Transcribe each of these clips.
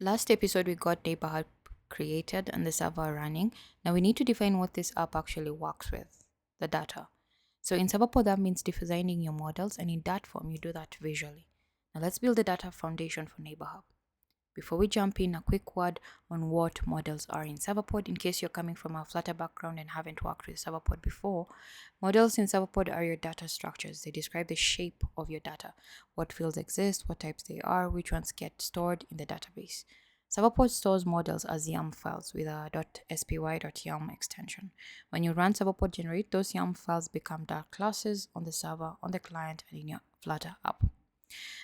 Last episode, we got NeighbourHub created and the server running. Now we need to define what this app actually works with, the data. So in Serverpod, that means designing your models, and in Dartform, you do that visually. Now let's build the data foundation for NeighbourHub. Before we jump in, a quick word on what models are in Serverpod in case you're coming from a Flutter background and haven't worked with Serverpod before. Models in Serverpod are your data structures. They describe the shape of your data, what fields exist, what types they are, which ones get stored in the database. Serverpod stores models as YAML files with a .spy.yaml extension. When you run Serverpod generate, those YAML files become Dart classes on the server, on the client, and in your Flutter app.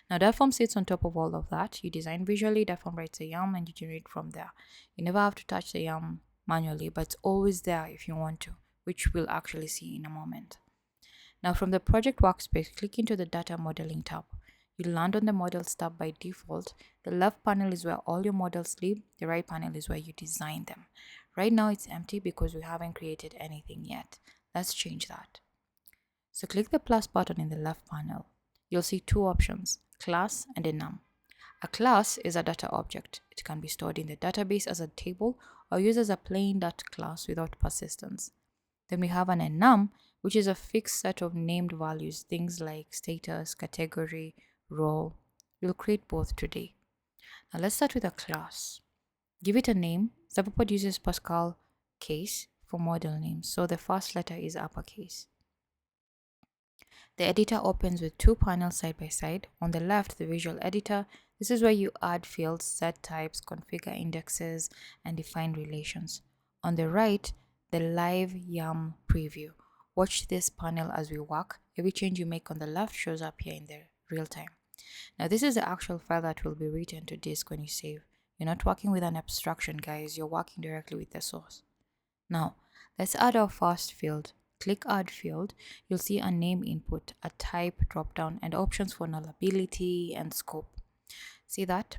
Now, Dartform sits on top of all of that. You design visually, Dartform writes a YAML, and you generate from there. You never have to touch the YAML manually, but it's always there if you want to, which we'll actually see in a moment. Now, from the project workspace, click into the Data Modeling tab. You'll land on the Models tab by default. The left panel is where all your models live. The right panel is where you design them. Right now, it's empty because we haven't created anything yet. Let's change that. So click the plus button in the left panel. You'll see two options, class and enum. A class is a data object. It can be stored in the database as a table or used as a plain dot class without persistence. Then we have an enum, which is a fixed set of named values, things like status, category, role. We'll create both today. Now let's start with a class. Give it a name. Serverpod uses Pascal case for model names, so the first letter is uppercase. The editor opens with two panels side by side. On the left, the visual editor. This is where you add fields, set types, configure indexes, and define relations. On the right, the live YAML preview. Watch this panel as we work. Every change you make on the left shows up here in the real time. Now, this is the actual file that will be written to disk when you save. You're not working with an abstraction, guys. You're working directly with the source. Now, let's add our first field. Click Add Field. You'll see a name input, a type dropdown, and options for nullability and scope. See that?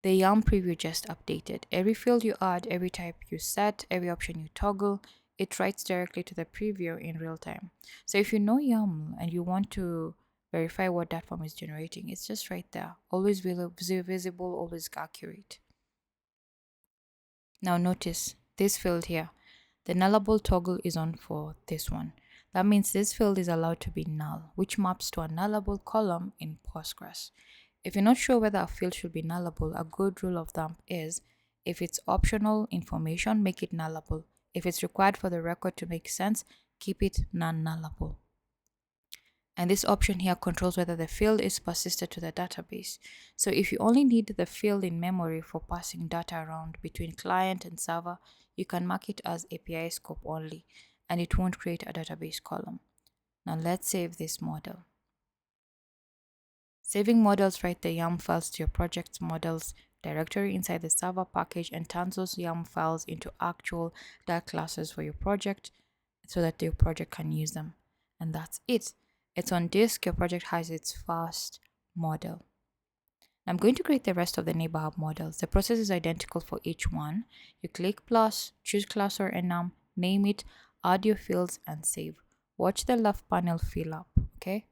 The YAML preview just updated. Every field you add, every type you set, every option you toggle, it writes directly to the preview in real time. So if you know YAML and you want to verify what that form is generating, it's just right there. Always visible, always accurate. Now notice this field here. The nullable toggle is on for this one. That means this field is allowed to be null, which maps to a nullable column in Postgres. If you're not sure whether a field should be nullable, a good rule of thumb is if it's optional information, make it nullable. If it's required for the record to make sense, keep it non-nullable. And this option here controls whether the field is persisted to the database. So if you only need the field in memory for passing data around between client and server, you can mark it as API scope only, and it won't create a database column. Now let's save this model. Saving models write the YAML files to your project's models directory inside the server package and turns those YAML files into actual Dart classes for your project so that your project can use them. And that's it. It's on disk, your project has its first model. I'm going to create the rest of the NeighbourHub models. The process is identical for each one. You click plus, choose class or enum, name it, add your fields, and save. Watch the left panel fill up, okay?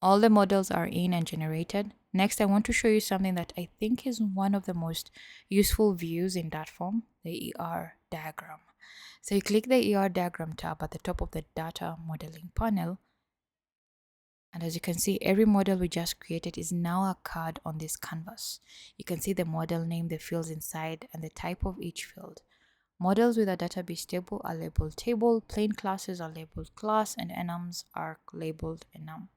All the models are in and generated. Next, I want to show you something that I think is one of the most useful views in Dartform, the ER diagram. So you click the ER diagram tab at the top of the data modeling panel. And as you can see, every model we just created is now a card on this canvas. You can see the model name, the fields inside, and the type of each field. Models with a database table are labeled table, plain classes are labeled class, and enums are labeled enum.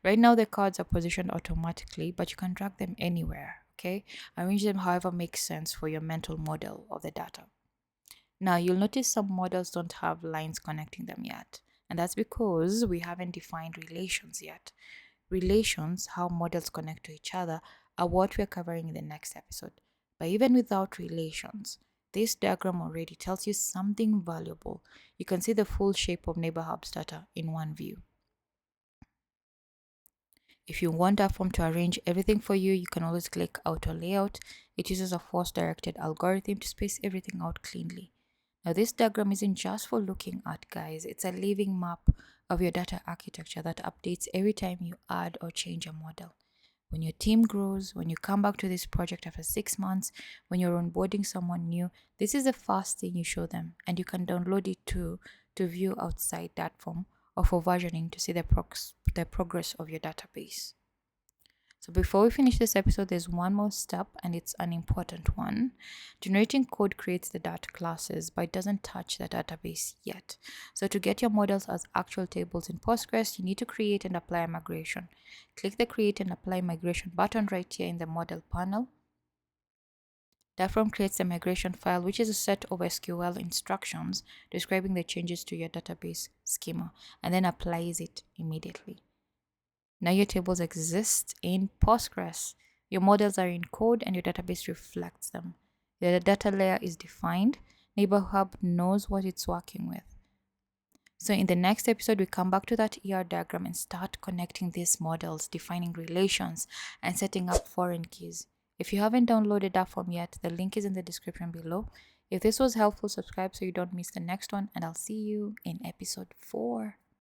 Right now, the cards are positioned automatically, but you can drag them anywhere, okay? Arrange them however makes sense for your mental model of the data. Now, you'll notice some models don't have lines connecting them yet, and that's because we haven't defined relations yet. Relations, how models connect to each other, are what we're covering in the next episode. But even without relations, this diagram already tells you something valuable. You can see the full shape of NeighbourHub's data in one view. If you want Dartform to arrange everything for you, you can always click Auto Layout. It uses a force-directed algorithm to space everything out cleanly. Now, this diagram isn't just for looking at, guys. It's a living map of your data architecture that updates every time you add or change a model. When your team grows, when you come back to this project after 6 months, when you're onboarding someone new, this is the first thing you show them, and you can download it too to view outside Dartform or for versioning to see the progress of your database. So before we finish this episode, there's one more step, and it's an important one. Generating code creates the Dart classes, but it doesn't touch the database yet. So to get your models as actual tables in Postgres, you need to create and apply a migration. Click the Create and Apply Migration button right here in the model panel. Dartform creates a migration file, which is a set of SQL instructions describing the changes to your database schema, and then applies it immediately. Now your tables exist in Postgres. Your models are in code and your database reflects them. The data layer is defined. NeighbourHub knows what it's working with. So in the next episode, we come back to that ER diagram and start connecting these models, defining relations, and setting up foreign keys. If you haven't downloaded Dartform yet, the link is in the description below. If this was helpful, subscribe so you don't miss the next one, and I'll see you in episode 4.